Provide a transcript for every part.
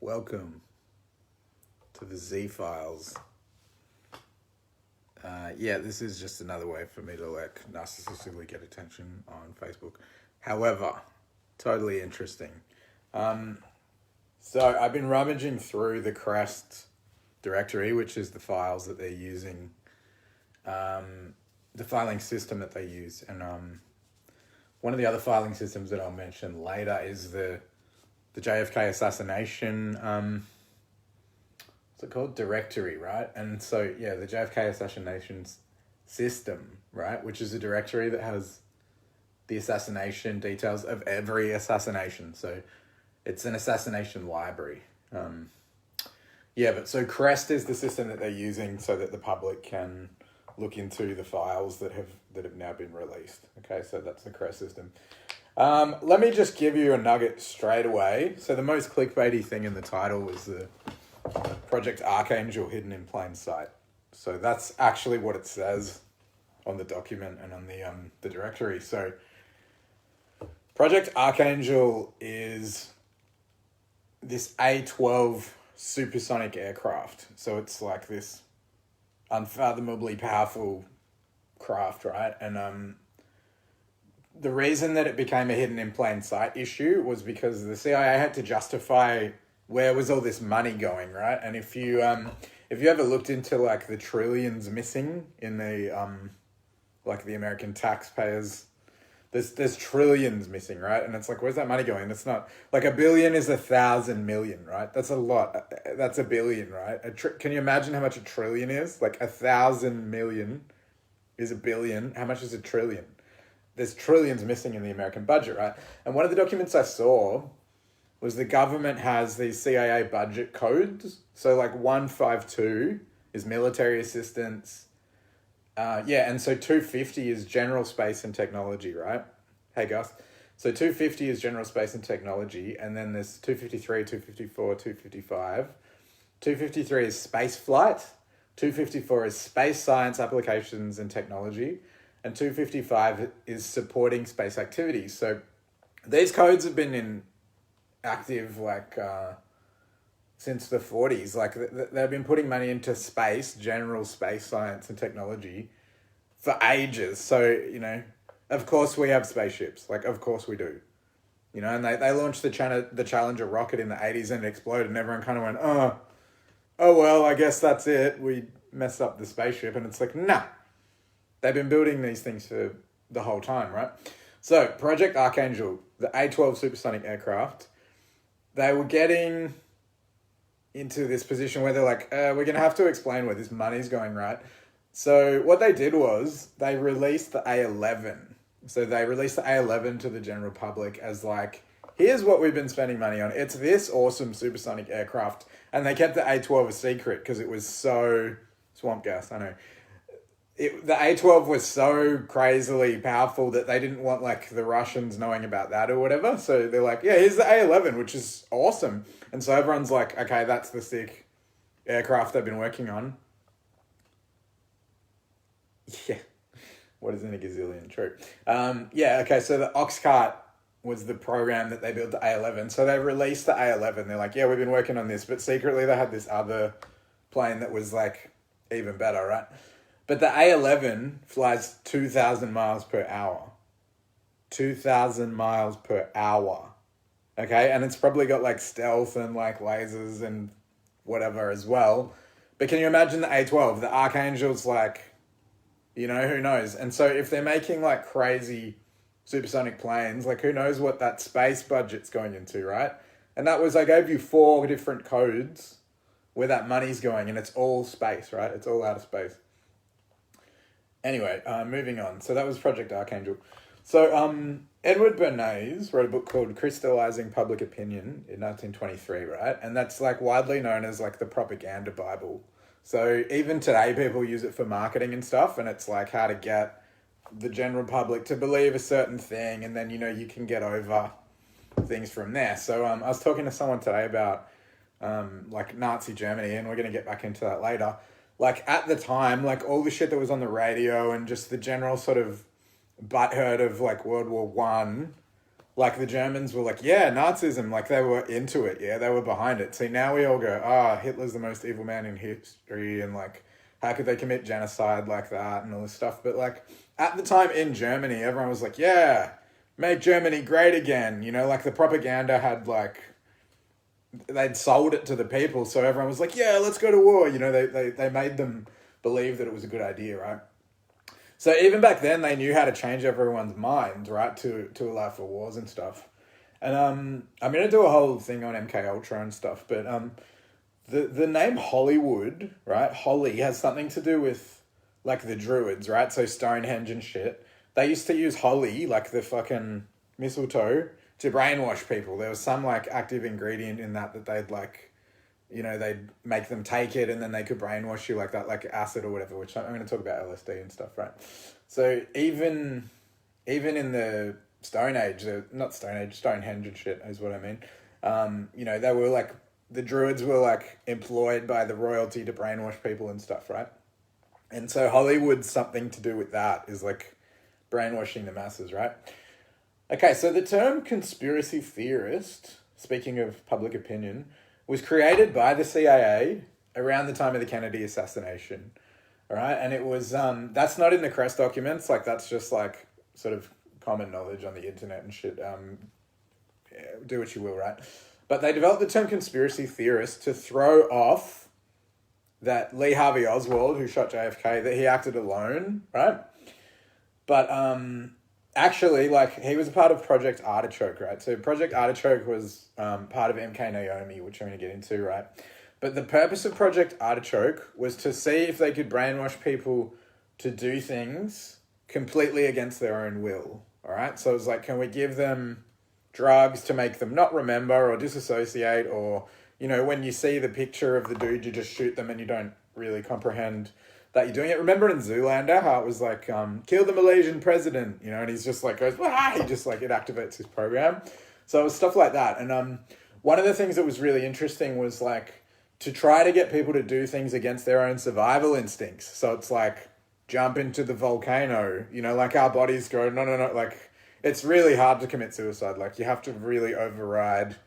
Welcome to the Z Files. This is just another way for me to narcissistically get attention on Facebook. However, totally interesting. So I've been rummaging through the Crest directory, which is the files that they're using, the filing system that they use. And one of the other filing systems that I'll mention later is the JFK assassination, what's it called? Directory, right? And so, the JFK assassination system, right? Which is a directory that has the assassination details of every assassination. So it's an assassination library. So Crest is the system that they're using so that the public can look into the files that have now been released. Okay, so that's the Crest system. Let me just give you a nugget straight away. So the most clickbaity thing in the title was the Project Archangel hidden in plain sight. So that's actually what it says on the document and on the directory. So Project Archangel is this A-12 supersonic aircraft. So it's like this unfathomably powerful craft, right? And the reason that it became a hidden in plain sight issue was because the CIA had to justify where was all this money going, right? And if you ever looked into like the trillions missing in the the American taxpayers, there's trillions missing, right? And it's like, where's that money going? It's not like $1 billion is 1,000 million, right? That's a lot. That's $1 billion, right? Can you imagine how much a trillion is? Like 1,000 million is $1 billion. How much is a trillion? There's trillions missing in the American budget, right? And one of the documents I saw was the government has these CIA budget codes. So like 152 is military assistance. And so 250 is general space and technology, right? Hey, Gus. So 250 is general space and technology. And then there's 253, 254, 255. 253 is space flight. 254 is space science applications and technology. And 255 is supporting space activities. So these codes have been active since the 40s. Like they've been putting money into space, general space science and technology for ages. So, of course we have spaceships. Like, of course we do. And they launched the Challenger rocket in the 80s and it exploded and everyone kind of went, oh well, I guess that's it. We messed up the spaceship. And it's like, nah. They've been building these things for the whole time, right? So, Project Archangel, the A-12 supersonic aircraft, they were getting into this position where they're like, we're going to have to explain where this money's going, right? So, what they did was they released the A-11. So, they released the A-11 to the general public as like, here's what we've been spending money on. It's this awesome supersonic aircraft. And they kept the A-12 a secret because it was so swamp gas, I know. The A-12 was so crazily powerful that they didn't want like the Russians knowing about that or whatever. So they're like, yeah, here's the A-11, which is awesome. And so everyone's like, okay, that's the sick aircraft they've been working on. Yeah. What isn't a gazillion? True. So the Oxcart was the program that they built the A-11. So they released the A-11. They're like, yeah, we've been working on this. But secretly they had this other plane that was like even better, right? But the A-11 flies 2,000 miles per hour. 2,000 miles per hour. Okay? And it's probably got like stealth and like lasers and whatever as well. But can you imagine the A-12? The Archangel's like, who knows? And so if they're making like crazy supersonic planes, like who knows what that space budget's going into, right? And I gave you 4 different codes where that money's going and it's all space, right? It's all outer space. Anyway, moving on. So that was Project Archangel. So Edward Bernays wrote a book called Crystallizing Public Opinion in 1923, right? And that's like widely known as like the propaganda Bible. So even today people use it for marketing and stuff, and it's like how to get the general public to believe a certain thing, and then you can get over things from there. So I was talking to someone today about Nazi Germany, and we're going to get back into that later. Like at the time, like all the shit that was on the radio and just the general sort of butthurt of like World War I like the Germans were like, yeah, Nazism, like they were into it, yeah, they were behind it. See, now we all go, Hitler's the most evil man in history, and like, how could they commit genocide like that and all this stuff? But like, at the time in Germany, everyone was like, yeah, make Germany great again. You know, like the propaganda had like, they'd sold it to the people, so everyone was like, yeah, let's go to war. You know, they made them believe that it was a good idea, right? So even back then, they knew how to change everyone's mind, right, to allow for wars and stuff. And I'm gonna do a whole thing on MK Ultra and stuff, but the name Hollywood, right? Holly has something to do with like the Druids, right? So Stonehenge and shit. They used to use holly, like the fucking mistletoe, to brainwash people. There was some like active ingredient in that they'd like, you know, they'd make them take it and then they could brainwash you like that, like acid or whatever, which I'm going to talk about LSD and stuff, right? So even in the Stone Age, not Stone Age, Stonehenge and shit is what I mean. You know, they were like, the Druids were like employed by the royalty to brainwash people and stuff, right? And so Hollywood's something to do with that, is like brainwashing the masses, right? Okay, so the term conspiracy theorist, speaking of public opinion, was created by the CIA around the time of the Kennedy assassination. All right, and it was, that's not in the Crest documents, like that's just like sort of common knowledge on the internet and shit. Yeah, do what you will, right? But they developed the term conspiracy theorist to throw off that Lee Harvey Oswald, who shot JFK, that he acted alone, right? But actually, like, he was a part of Project Artichoke, right? So Project Artichoke was part of MK Naomi, which I'm going to get into, right? But the purpose of Project Artichoke was to see if they could brainwash people to do things completely against their own will, all right? So it was like, can we give them drugs to make them not remember or disassociate, or, you know, when you see the picture of the dude, you just shoot them and you don't really comprehend that you're doing it. Remember in Zoolander how it was like, kill the Malaysian president, you know, and he's just like goes, he just like, it activates his program. So it was stuff like that. And one of the things that was really interesting was like to try to get people to do things against their own survival instincts. So it's like, jump into the volcano, you know, like our bodies go, no, like it's really hard to commit suicide. Like you have to really override,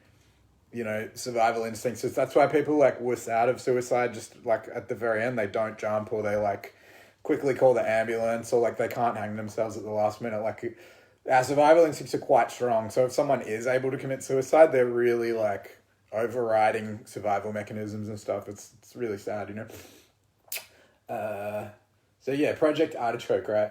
you know, survival instincts. So that's why people like wuss out of suicide just like at the very end. They don't jump, or they like quickly call the ambulance, or like they can't hang themselves at the last minute. Like our survival instincts are quite strong. So if someone is able to commit suicide, they're really like overriding survival mechanisms and stuff. It's really sad, you know. So yeah, Project Artichoke, right?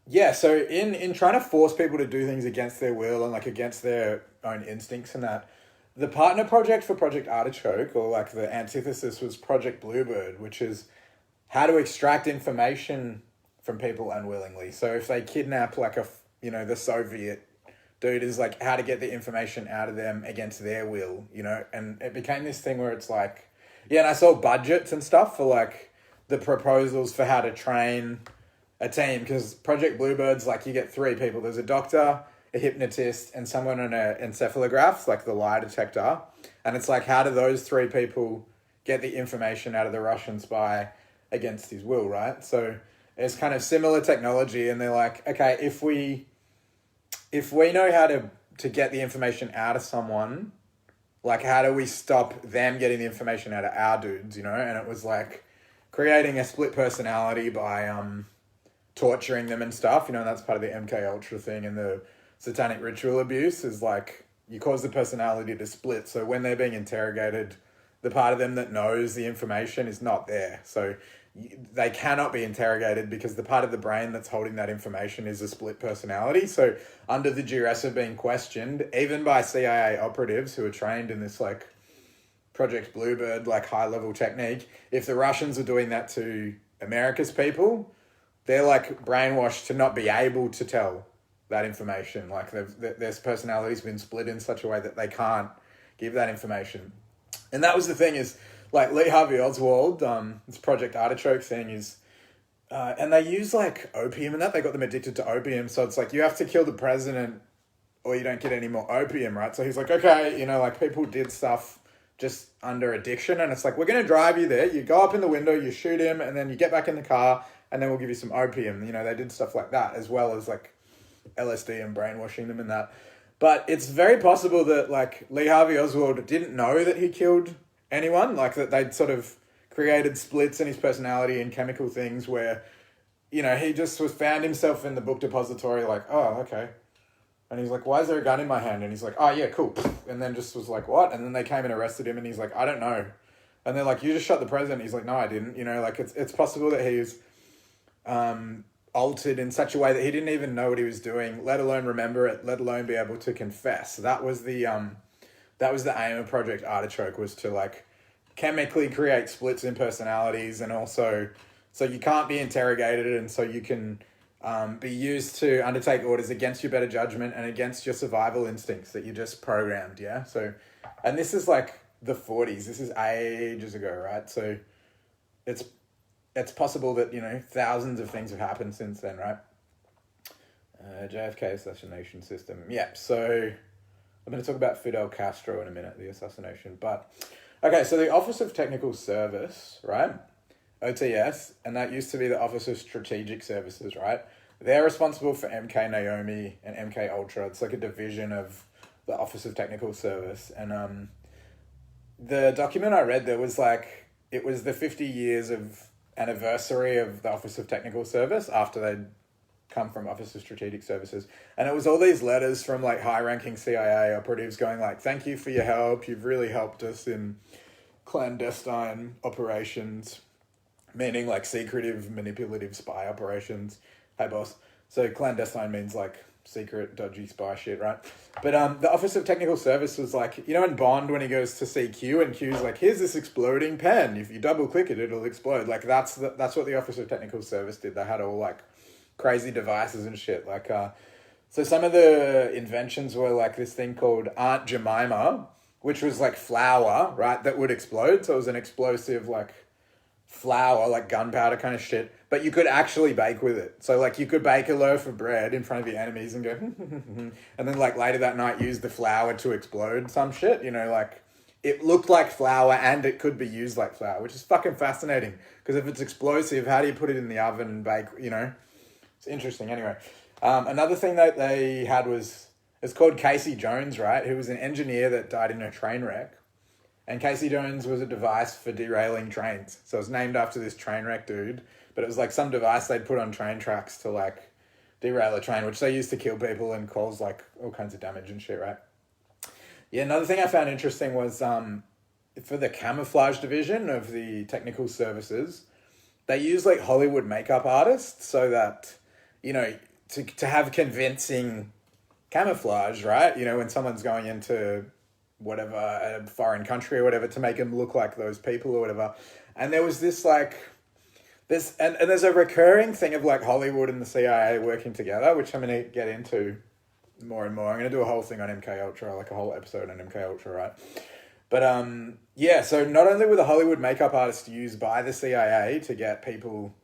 Yeah, so in trying to force people to do things against their will and like against their own instincts and that, the partner project for Project Artichoke, or like the antithesis, was Project Bluebird, which is how to extract information from people unwillingly. So if they kidnap like the Soviet dude, is like how to get the information out of them against their will, you know? And it became this thing where it's like, yeah, and I saw budgets and stuff for like the proposals for how to train a team, because Project Bluebird's like, you get 3 people. There's a doctor, a hypnotist, and someone on an encephalograph, like the lie detector. And it's like, how do those 3 people get the information out of the Russian spy against his will, right? So it's kind of similar technology, and they're like, okay, if we know how to get the information out of someone, like how do we stop them getting the information out of our dudes, you know? And it was like creating a split personality by torturing them and stuff, you know, and that's part of the MK Ultra thing. And the satanic ritual abuse is like, you cause the personality to split. So when they're being interrogated, the part of them that knows the information is not there. So they cannot be interrogated because the part of the brain that's holding that information is a split personality. So under the duress of being questioned, even by CIA operatives who are trained in this like Project Bluebird, like high level technique, if the Russians are doing that to America's people, they're like brainwashed to not be able to tell that information. Like their personality's been split in such a way that they can't give that information. And that was the thing, is like Lee Harvey Oswald, this Project Artichoke thing is, and they use like opium and that, they got them addicted to opium. So it's like, you have to kill the president or you don't get any more opium, right? So he's like, okay, you know, like people did stuff just under addiction, and it's like, we're going to drive you there. You go up in the window, you shoot him, and then you get back in the car, and then we'll give you some opium. You know, they did stuff like that, as well as like LSD and brainwashing them and that. But it's very possible that like Lee Harvey Oswald didn't know that he killed anyone, like that they'd sort of created splits in his personality and chemical things where, you know, he just found himself in the book depository like, oh, okay. And he's like, why is there a gun in my hand? And he's like, oh, yeah, cool. And then just was like, what? And then they came and arrested him and he's like, I don't know. And they're like, you just shot the president. He's like, no, I didn't. You know, like it's possible that he's altered in such a way that he didn't even know what he was doing, let alone remember it, let alone be able to confess. That was the aim of Project Artichoke, was to like chemically create splits in personalities, and also so you can't be interrogated, and so you can be used to undertake orders against your better judgment and against your survival instincts that you just programmed, yeah? So, and this is like the 40s. This is ages ago, right? So it's possible that, you know, thousands of things have happened since then, right? JFK assassination system. Yeah, so I'm going to talk about Fidel Castro in a minute, the assassination. But, okay, so the Office of Technical Service, right? OTS, and that used to be the Office of Strategic Services, right? They're responsible for MK Naomi and MK Ultra. It's like a division of the Office of Technical Service. And the document I read, there was like, it was the 50 years of anniversary of the Office of Technical Service after they'd come from Office of Strategic Services. And it was all these letters from like high-ranking CIA operatives going like, thank you for your help. You've really helped us in clandestine operations, meaning like secretive, manipulative spy operations. Hey, boss. So clandestine means like secret, dodgy spy shit, right? But the Office of Technical Service was like, you know, in Bond when he goes to see Q and Q's like, here's this exploding pen. If you double click it, it'll explode. Like that's what the Office of Technical Service did. They had all like crazy devices and shit. Like, so some of the inventions were like this thing called Aunt Jemima, which was like flour, right? That would explode. So it was an explosive like flour, like gunpowder kind of shit, but you could actually bake with it. So like you could bake a loaf of bread in front of your enemies and go, and then like later that night use the flour to explode some shit, you know, like it looked like flour and it could be used like flour, which is fucking fascinating because if it's explosive, how do you put it in the oven and bake, you know? It's interesting. Anyway, another thing that they had was, it's called Casey Jones, right? Who was an engineer that died in a train wreck. And Casey Jones was a device for derailing trains. So it was named after this train wreck dude. But it was like some device they'd put on train tracks to like derail a train, which they used to kill people and cause like all kinds of damage and shit, right? Yeah, another thing I found interesting was for the camouflage division of the technical services, they use like Hollywood makeup artists so that, you know, to have convincing camouflage, right? You know, when someone's going into whatever, a foreign country or whatever, to make them look like those people or whatever. And there was this like, this, and there's a recurring thing of like Hollywood and the CIA working together, which I'm going to get into more and more. I'm going to do a whole thing on MK Ultra, like a whole episode on MK Ultra, right? But yeah, so not only were the Hollywood makeup artists used by the CIA to get people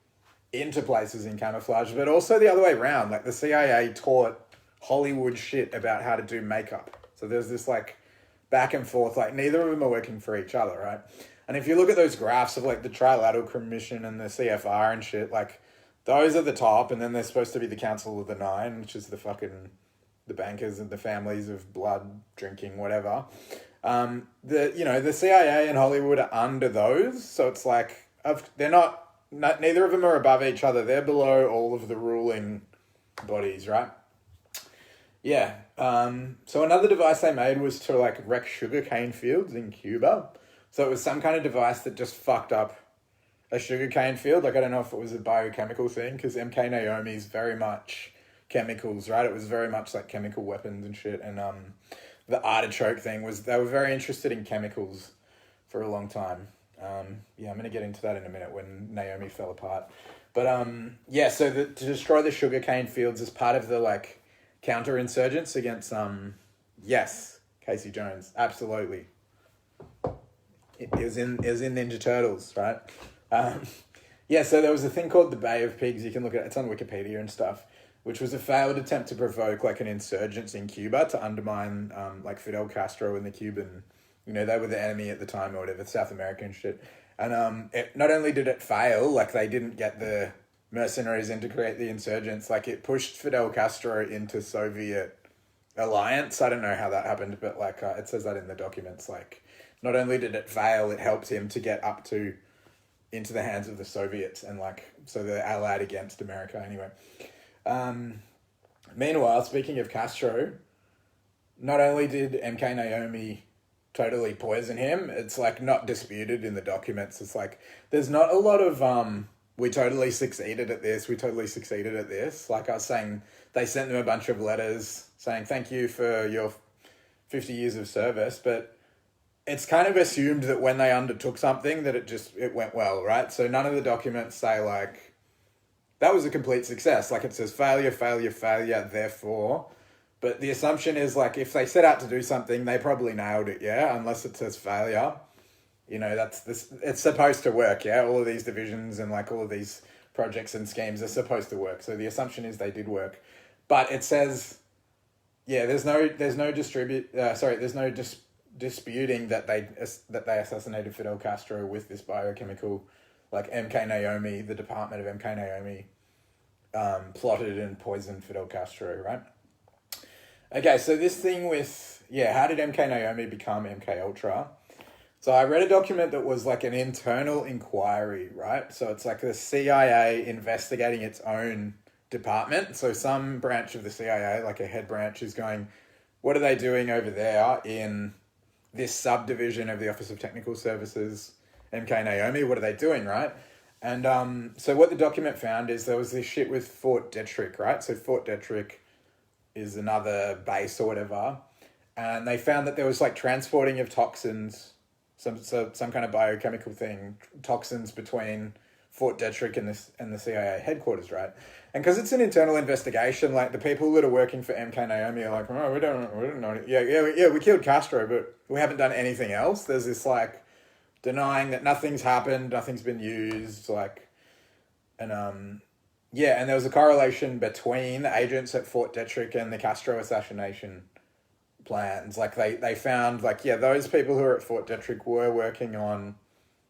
into places in camouflage, but also the other way around. Like the CIA taught Hollywood shit about how to do makeup. So there's this like back and forth, like neither of them are working for each other, right? And if you look at those graphs of like the Trilateral Commission and the CFR and shit, like those are the top, and then there's supposed to be the Council of the Nine, which is the bankers and the families of blood drinking, whatever. The CIA and Hollywood are under those, so it's like they're not neither of them are above each other. They're below all of the ruling bodies, right? Yeah. So another device they made was to like wreck sugarcane fields in Cuba. So it was some kind of device that just fucked up a sugarcane field. Like I don't know if it was a biochemical thing, because MK Naomi is very much chemicals, right? It was very much like chemical weapons and shit. And the artichoke thing was, they were very interested in chemicals for a long time. Yeah, I'm going to get into that in a minute when Naomi fell apart. But yeah, so to destroy the sugarcane fields as part of the like counterinsurgents against yes, Casey Jones, absolutely. It was in Ninja Turtles, right? Yeah, so there was a thing called the Bay of Pigs. You can look at it. It's on Wikipedia and stuff, which was a failed attempt to provoke like an insurgence in Cuba to undermine like Fidel Castro and the Cuban, you know, they were the enemy at the time or whatever, South American shit. And it not only did it fail, like they didn't get the mercenaries in to create the insurgents. Like, it pushed Fidel Castro into Soviet alliance. I don't know how that happened, but like it says that in the documents. Like, not only did it fail, it helped him to get up to into the hands of the Soviets, and like, so they're allied against America anyway. Meanwhile, speaking of Castro, not only did MK Naomi totally poison him, it's like not disputed in the documents. It's like, there's not a lot of we totally succeeded at this, we totally succeeded at this. Like I was saying, they sent them a bunch of letters saying thank you for your 50 years of service, but it's kind of assumed that when they undertook something that it went well, right? So none of the documents say like, that was a complete success. Like, it says failure, failure, failure, therefore. But the assumption is like, if they set out to do something, they probably nailed it, yeah? Unless it says failure. You know, it's supposed to work, yeah? All of these divisions and like all of these projects and schemes are supposed to work. So the assumption is they did work. But it says, yeah, there's no disputing that they assassinated Fidel Castro with this biochemical, like MK Naomi, the department of MK Naomi, plotted and poisoned Fidel Castro, right? Okay, so this thing with, how did MK Naomi become MK Ultra? So I read a document that was like an internal inquiry, right? So it's like the CIA investigating its own department. So some branch of the CIA, like a head branch, is going, what are they doing over there in this subdivision of the Office of Technical Services, MK Naomi? What are they doing, right? And so what the document found is there was this shit with Fort Detrick, right? So Fort Detrick is another base or whatever. And they found that there was like transporting of toxins, some kind of biochemical thing, toxins between Fort Detrick and the CIA headquarters, right? And because it's an internal investigation, like the people that are working for MK Naomi are like, oh, we don't know. Yeah, we killed Castro, but we haven't done anything else. There's this like denying that nothing's happened, nothing's been used, like, and and there was a correlation between the agents at Fort Detrick and the Castro assassination plans. Like they found like, those people who are at Fort Detrick were working on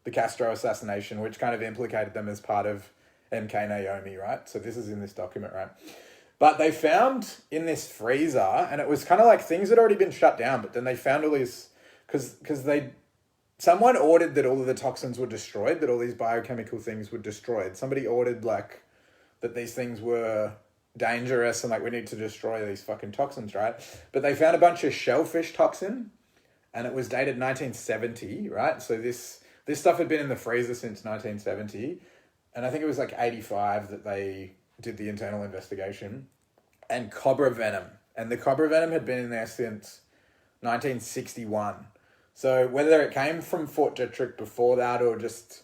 the Castro assassination, which kind of implicated them as part of MK Naomi, right? So this is in this document, right? But they found in this freezer, and it was kind of like things had already been shut down, but then they found all these, because someone ordered that all of the toxins were destroyed, that all these biochemical things were destroyed. Somebody ordered like that these things were dangerous and like we need to destroy these fucking toxins, right? But they found a bunch of shellfish toxin, and it was dated 1970, right? So this stuff had been in the freezer since 1970, and I think it was like 85 that they did the internal investigation. And cobra venom, and the cobra venom had been in there since 1961. So whether it came from Fort Detrick before that, or just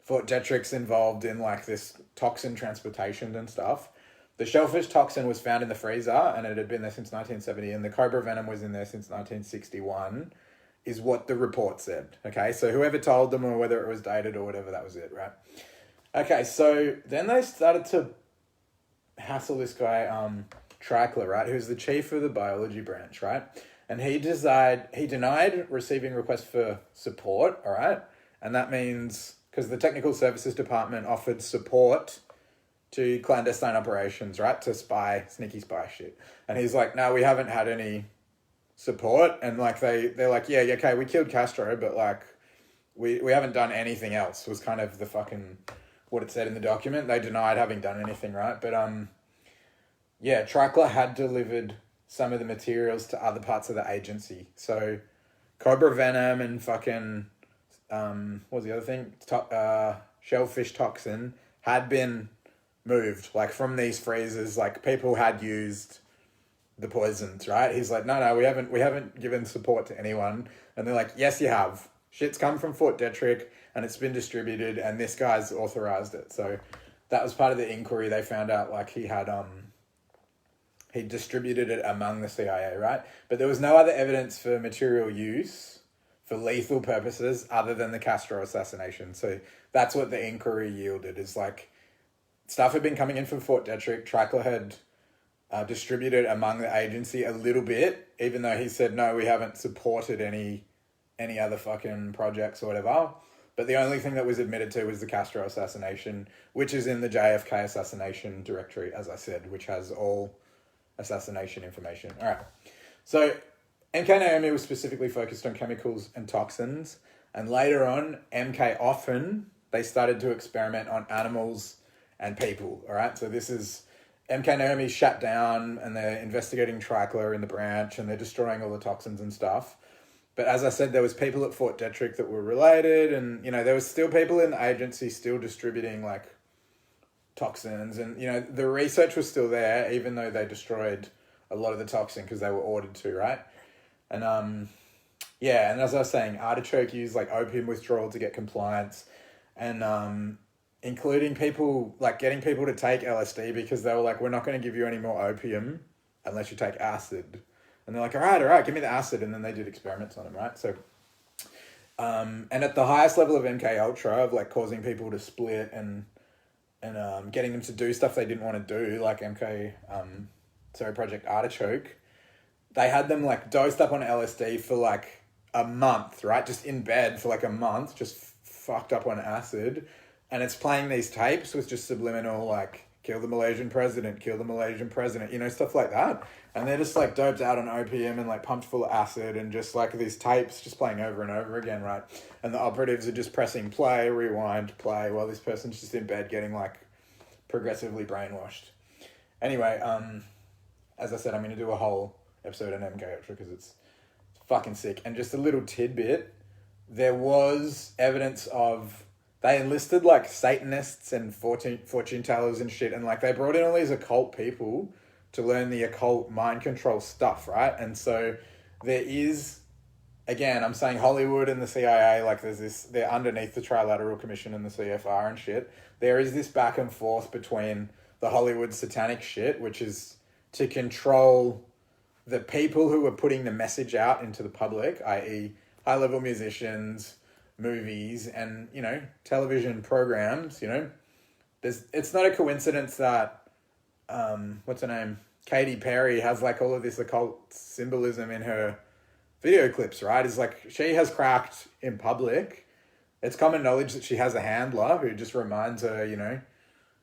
Fort Detrick's involved in like this toxin transportation and stuff, the shellfish toxin was found in the freezer, and it had been there since 1970, and the cobra venom was in there since 1961, is what the report said. Okay, so whoever told them, or whether it was dated or whatever, that was it, right? Okay, so then they started to hassle this guy, Trickler, right, who's the chief of the biology branch, right? And he denied receiving requests for support, all right? And that means, because the technical services department offered support to clandestine operations, right? To sneaky spy shit. And he's like, no, we haven't had any support. And like, they're like, yeah, okay, we killed Castro, but like, we haven't done anything else, was kind of the fucking, what it said in the document. They denied having done anything, right? But, Trickler had delivered some of the materials to other parts of the agency. So cobra venom and fucking, what was the other thing? Shellfish toxin had been moved, like from these freezers. Like people had used the poisons, right? He's like, no, we haven't given support to anyone. And they're like, yes, you have. Shit's come from Fort Detrick and it's been distributed, and this guy's authorized it. So that was part of the inquiry. They found out like he distributed it among the CIA, right? But there was no other evidence for material use for lethal purposes other than the Castro assassination. So that's what the inquiry yielded, is like stuff had been coming in from Fort Detrick. Trickler had distributed among the agency a little bit, even though he said, no, we haven't supported any other fucking projects or whatever. But the only thing that was admitted to was the Castro assassination, which is in the JFK assassination directory, as I said, which has all assassination information. All right. So MK Naomi was specifically focused on chemicals and toxins. And later on, MK often, they started to experiment on animals and people. All right. So this is MK Naomi shut down, and they're investigating trichlor in the branch, and they're destroying all the toxins and stuff. But as I said, there was people at Fort Detrick that were related, and, you know, there was still people in the agency still distributing, like, toxins. And, you know, the research was still there, even though they destroyed a lot of the toxin because they were ordered to, right? And, yeah, and as I was saying, Artichoke used, like, opium withdrawal to get compliance, and, including people, like, getting people to take LSD because they were like, we're not going to give you any more opium unless you take acid. And they're like, all right, give me the acid. And then they did experiments on them, right? So, and at the highest level of MK Ultra, of like causing people to split and getting them to do stuff they didn't want to do, like Project Artichoke, they had them like dosed up on LSD for like a month, right? Just in bed for like a month, just fucked up on acid. And it's playing these tapes with just subliminal, like, kill the Malaysian president, you know, stuff like that. And they're just, like, doped out on opium and, like, pumped full of acid and just, like, these tapes just playing over and over again, right? And the operatives are just pressing play, rewind, play, while this person's just in bed getting, like, progressively brainwashed. Anyway, as I said, I'm going to do a whole episode on MK Ultra because it's fucking sick. And just a little tidbit, there was evidence of... They enlisted, like, Satanists and fortune tellers and shit, and, like, they brought in all these occult people to learn the occult mind control stuff, right? And so there is, again, I'm saying Hollywood and the CIA, like, there's this, they're underneath the Trilateral Commission and the CFR and shit. There is this back and forth between the Hollywood satanic shit, which is to control the people who are putting the message out into the public, i.e. high-level musicians, movies, and, you know, television programs, you know. It's not a coincidence that, what's her name? Katy Perry has, like, all of this occult symbolism in her video clips, right? It's like, she has cracked in public. It's common knowledge that she has a handler who just reminds her, you know,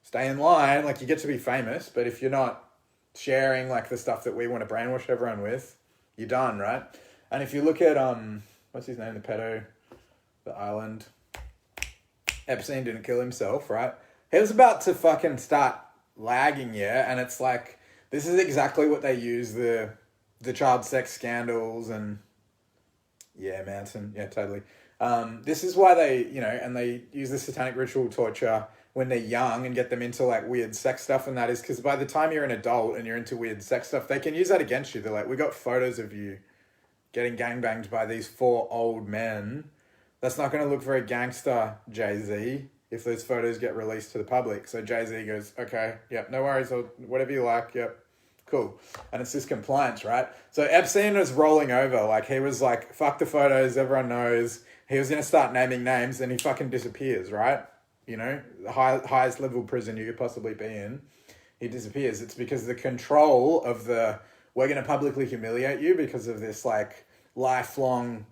stay in line. Like, you get to be famous, but if you're not sharing, like, the stuff that we want to brainwash everyone with, you're done, right? And if you look at, what's his name, the pedo... the island. Epstein didn't kill himself, right? He was about to fucking start lagging, yeah? And it's like, this is exactly what they use the child sex scandals and... Yeah, Manson. Yeah, totally. This is why they, you know, and they use the satanic ritual torture when they're young and get them into, like, weird sex stuff, and that is because by the time you're an adult and you're into weird sex stuff, they can use that against you. They're like, we got photos of you getting gangbanged by these 4 old men. That's not going to look very gangster, Jay-Z, if those photos get released to the public. So Jay-Z goes, okay, yep, no worries, or whatever you like, yep, cool. And it's this compliance, right? So Epstein was rolling over. Like, he was like, fuck the photos, everyone knows. He was going to start naming names, and he fucking disappears, right? You know, the highest level prison you could possibly be in. He disappears. It's because the control of we're going to publicly humiliate you because of this, like, lifelong...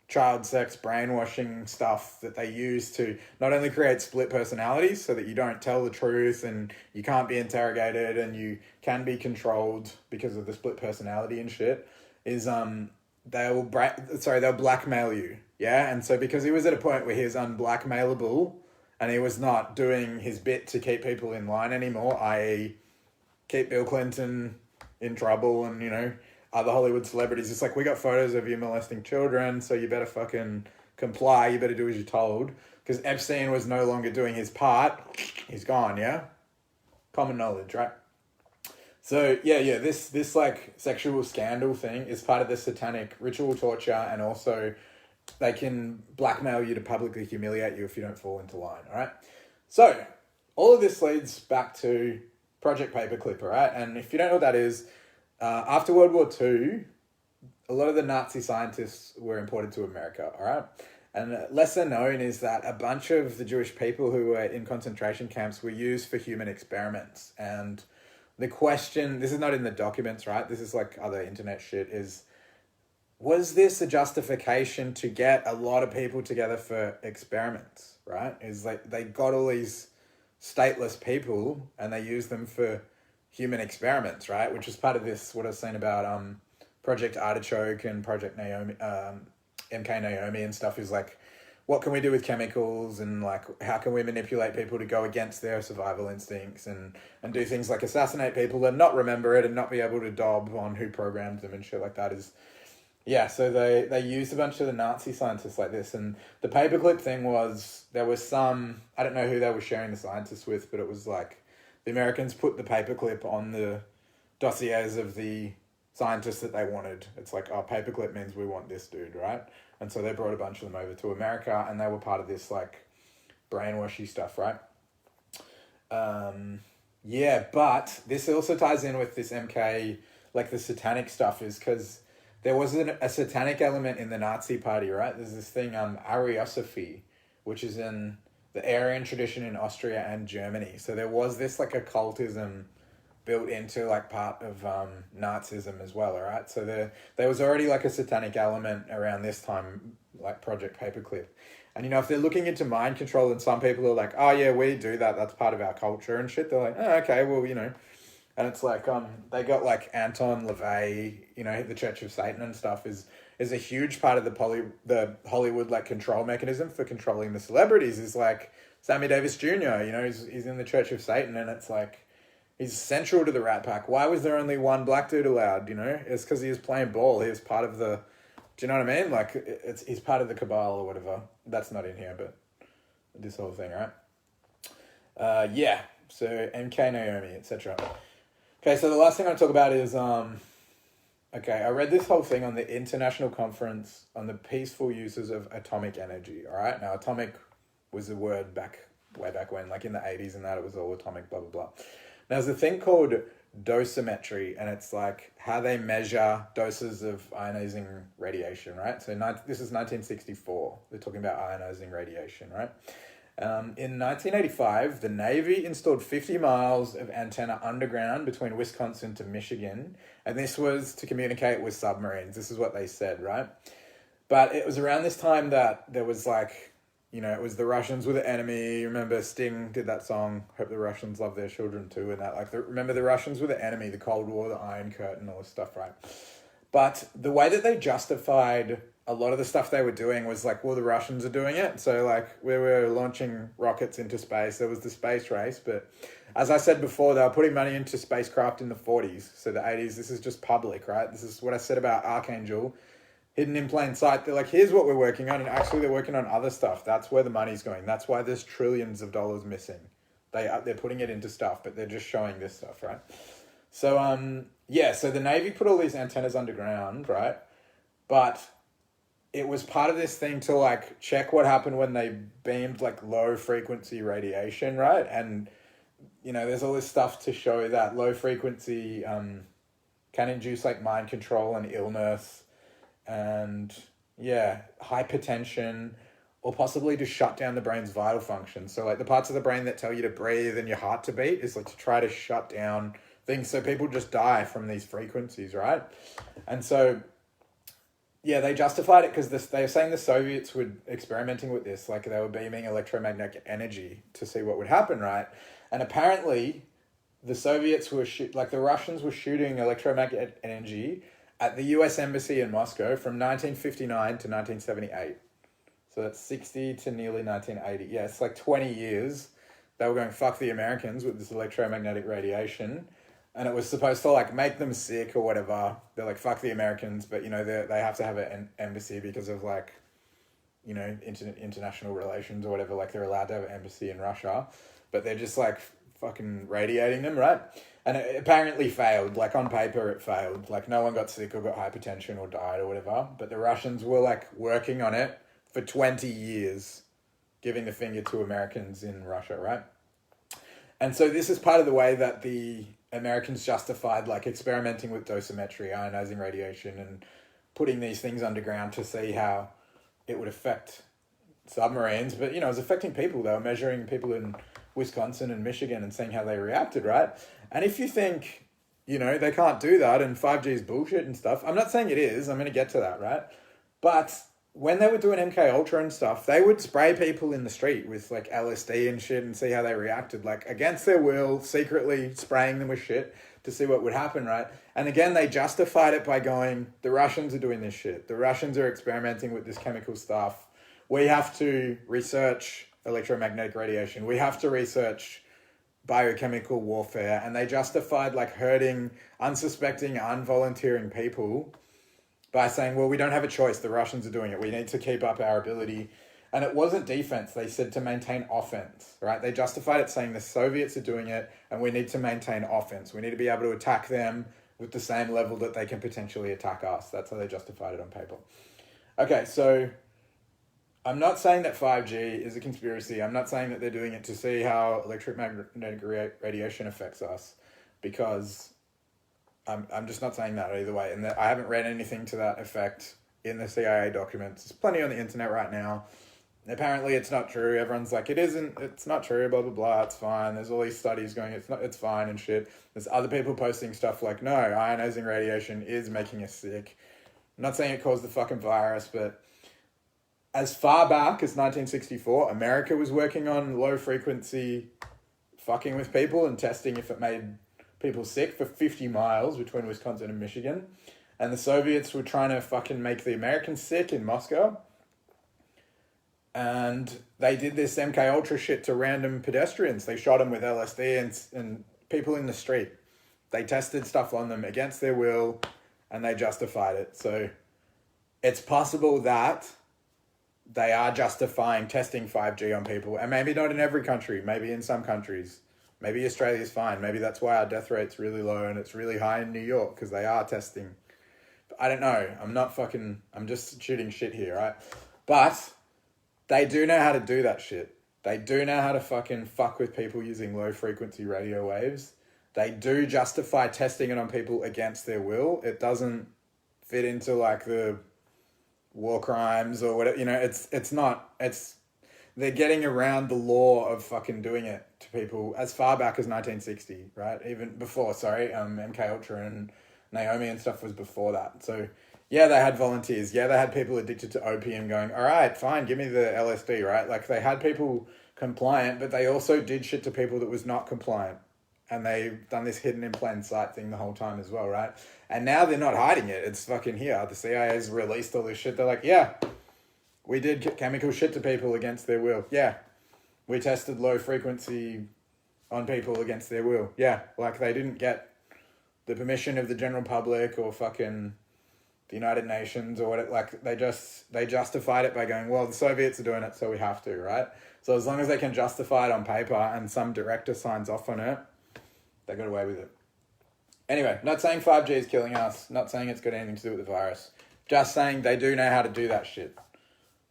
child sex brainwashing stuff that they use to not only create split personalities so that you don't tell the truth and you can't be interrogated and you can be controlled because of the split personality and shit, is they'll blackmail you, yeah? And so because he was at a point where he was unblackmailable and he was not doing his bit to keep people in line anymore, i.e. keep Bill Clinton in trouble and, you know, other Hollywood celebrities. It's like, we got photos of you molesting children, so you better fucking comply. You better do as you're told. Because Epstein was no longer doing his part. He's gone, yeah? Common knowledge, right? So, yeah, this like, sexual scandal thing is part of the satanic ritual torture, and also they can blackmail you to publicly humiliate you if you don't fall into line, all right? So, all of this leads back to Project Paperclip, all right? And if you don't know what that is... after World War II, a lot of the Nazi scientists were imported to America, all right? And lesser known is that a bunch of the Jewish people who were in concentration camps were used for human experiments. And the question, this is not in the documents, right? This is like other internet shit, is was this a justification to get a lot of people together for experiments, right? Is like they got all these stateless people and they used them for human experiments, right? Which is part of this, what I was saying about Project Artichoke and Project Naomi, MK Naomi and stuff, is like, what can we do with chemicals, and like how can we manipulate people to go against their survival instincts and do things like assassinate people and not remember it and not be able to dob on who programmed them and shit like that. Is yeah, so they used a bunch of the Nazi scientists like this. And the paperclip thing was, there was some, I don't know who they were sharing the scientists with, but it was like the Americans put the paperclip on the dossiers of the scientists that they wanted. It's like, oh, paperclip means we want this dude, right? And so they brought a bunch of them over to America, and they were part of this like brainwashy stuff, right? Yeah, but this also ties in with this MK, like the satanic stuff, is because there was a satanic element in the Nazi party, right? There's this thing, Ariosophy, which is in the Aryan tradition in Austria and Germany. So there was this like occultism built into like part of Nazism as well, all right? So there was already like a satanic element around this time, like Project Paperclip. And, you know, if they're looking into mind control and some people are like, oh, yeah, we do that, that's part of our culture and shit, they're like, oh, okay, well, you know. And it's like, they got like Anton LaVey, you know, the Church of Satan and stuff is a huge part of the Hollywood like control mechanism for controlling the celebrities. Is like Sammy Davis Jr., you know, he's in the Church of Satan, and it's like, he's central to the Rat Pack. Why was there only one black dude allowed, you know? It's because he was playing ball. He was part of the, do you know what I mean? Like, he's part of the cabal or whatever. That's not in here, but this whole thing, right? Yeah, so MK Naomi, etc. Okay, so the last thing I want to talk about is, okay, I read this whole thing on the International Conference on the Peaceful Uses of Atomic Energy, all right? Now, atomic was a word way back when, like in the 80s and that, it was all atomic, blah, blah, blah. Now, there's a thing called dosimetry, and it's like how they measure doses of ionizing radiation, right? So this is 1964. They're talking about ionizing radiation, right? In 1985, the Navy installed 50 miles of antenna underground between Wisconsin to Michigan, and this was to communicate with submarines. This is what they said, right? But it was around this time that there was like, you know, it was the Russians were the enemy. Remember Sting did that song, Hope the Russians Love Their Children Too, and that, like, remember the Russians were the enemy, the Cold War, the Iron Curtain, all this stuff, right? But the way that they justified a lot of the stuff they were doing was like, well, the Russians are doing it. So like we were launching rockets into space. There was the space race. But as I said before, they were putting money into spacecraft in the 40s. So the 80s, this is just public, right? This is what I said about Archangel. Hidden in plain sight. They're like, here's what we're working on. And actually they're working on other stuff. That's where the money's going. That's why there's trillions of dollars missing. They're putting it into stuff, but they're just showing this stuff, right? So, yeah, so the Navy put all these antennas underground, right? But it was part of this thing to like check what happened when they beamed like low frequency radiation, right? And, you know, there's all this stuff to show that low frequency can induce like mind control and illness and, yeah, hypertension, or possibly to shut down the brain's vital functions. So like the parts of the brain that tell you to breathe and your heart to beat is like to try to shut down things so people just die from these frequencies, right? And so, yeah, they justified it because they were saying the Soviets were experimenting with this, like they were beaming electromagnetic energy to see what would happen, right? And apparently the Soviets were the Russians were shooting electromagnetic energy at the US Embassy in Moscow from 1959 to 1978. So that's 60 to nearly 1980. Yeah, it's like 20 years. They were going, fuck the Americans with this electromagnetic radiation. And it was supposed to like make them sick or whatever. They're like, fuck the Americans. But, you know, they have to have an embassy because of like, you know, international relations or whatever. Like they're allowed to have an embassy in Russia. But they're just like fucking radiating them, right? And it apparently failed. Like on paper it failed. Like no one got sick or got hypertension or died or whatever. But the Russians were like working on it for 20 years, giving the finger to Americans in Russia, right? And so this is part of the way that the Americans justified like experimenting with dosimetry, ionizing radiation, and putting these things underground to see how it would affect submarines. But, you know, it was affecting people. They were measuring people in Wisconsin and Michigan and seeing how they reacted, right? And if you think, you know, they can't do that, and 5G is bullshit and stuff. I'm not saying it is. I'm going to get to that, right? But when they were doing MK Ultra and stuff, they would spray people in the street with like LSD and shit and see how they reacted, like against their will, secretly spraying them with shit to see what would happen, right? And again, they justified it by going, the Russians are doing this shit. The Russians are experimenting with this chemical stuff. We have to research electromagnetic radiation. We have to research biochemical warfare. And they justified like hurting unsuspecting, unvolunteering people by saying, well, we don't have a choice. The Russians are doing it. We need to keep up our ability. And it wasn't defense. They said to maintain offense, right? They justified it saying the Soviets are doing it and we need to maintain offense. We need to be able to attack them with the same level that they can potentially attack us. That's how they justified it on paper. Okay, so I'm not saying that 5G is a conspiracy. I'm not saying that they're doing it to see how electromagnetic radiation affects us, because I'm just not saying that either way. And I haven't read anything to that effect in the CIA documents. There's plenty on the internet right now. Apparently it's not true. Everyone's like, it's not true, blah, blah, blah, it's fine. There's all these studies going, it's fine and shit. There's other people posting stuff like, no, ionizing radiation is making us sick. I'm not saying it caused the fucking virus, but as far back as 1964, America was working on low frequency fucking with people and testing if it made people sick for 50 miles between Wisconsin and Michigan. And the Soviets were trying to fucking make the Americans sick in Moscow. And they did this MK Ultra shit to random pedestrians. They shot them with LSD and people in the street. They tested stuff on them against their will and they justified it. So it's possible that they are justifying testing 5G on people. And maybe not in every country. Maybe in some countries. Maybe Australia's fine. Maybe that's why our death rate's really low and it's really high in New York because they are testing. But I don't know. I'm just shooting shit here, right? But they do know how to do that shit. They do know how to fucking fuck with people using low frequency radio waves. They do justify testing it on people against their will. It doesn't fit into like the war crimes or whatever. You know, they're getting around the law of fucking doing it to people as far back as 1960, right? Even before, MK Ultra and Naomi and stuff was before that. So yeah, they had volunteers. Yeah, they had people addicted to opium going, all right, fine, give me the LSD, right? Like they had people compliant, but they also did shit to people that was not compliant. And they've done this hidden in plain sight thing the whole time as well, right? And now they're not hiding it. It's fucking here. The CIA's released all this shit. They're like, yeah, we did chemical shit to people against their will. Yeah. We tested low frequency on people against their will. Yeah. Like they didn't get the permission of the general public or fucking the United Nations or what. Like they justified it by going, well, the Soviets are doing it, so we have to, right? So as long as they can justify it on paper and some director signs off on it, they got away with it. Anyway, not saying 5G is killing us, not saying it's got anything to do with the virus. Just saying they do know how to do that shit.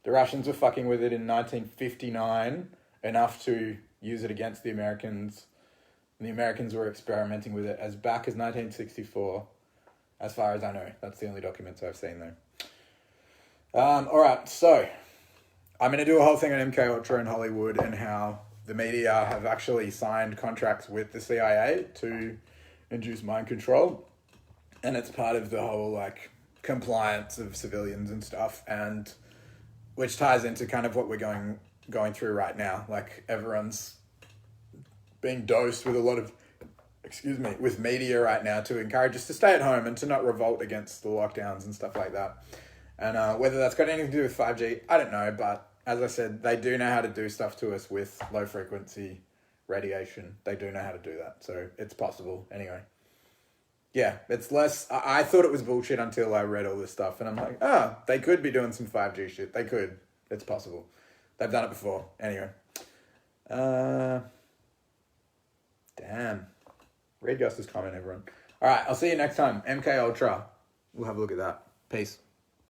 The Russians were fucking with it in 1959 enough to use it against the Americans. And the Americans were experimenting with it as back as 1964, as far as I know. That's the only documents I've seen though. Alright, so I'm going to do a whole thing on MK Ultra in Hollywood and how the media have actually signed contracts with the CIA to induce mind control. And it's part of the whole like compliance of civilians and stuff, and which ties into kind of what we're going through right now. Like everyone's being dosed with a lot of, with media right now to encourage us to stay at home and to not revolt against the lockdowns and stuff like that. And whether that's got anything to do with 5G, I don't know, but as I said, they do know how to do stuff to us with low frequency radiation. They do know how to do that. So it's possible anyway. Yeah, it's less... I thought it was bullshit until I read all this stuff. And I'm like, they could be doing some 5G shit. They could. It's possible. They've done it before. Anyway. Damn. Read Gus's comment, everyone. All right, I'll see you next time. MK Ultra. We'll have a look at that. Peace.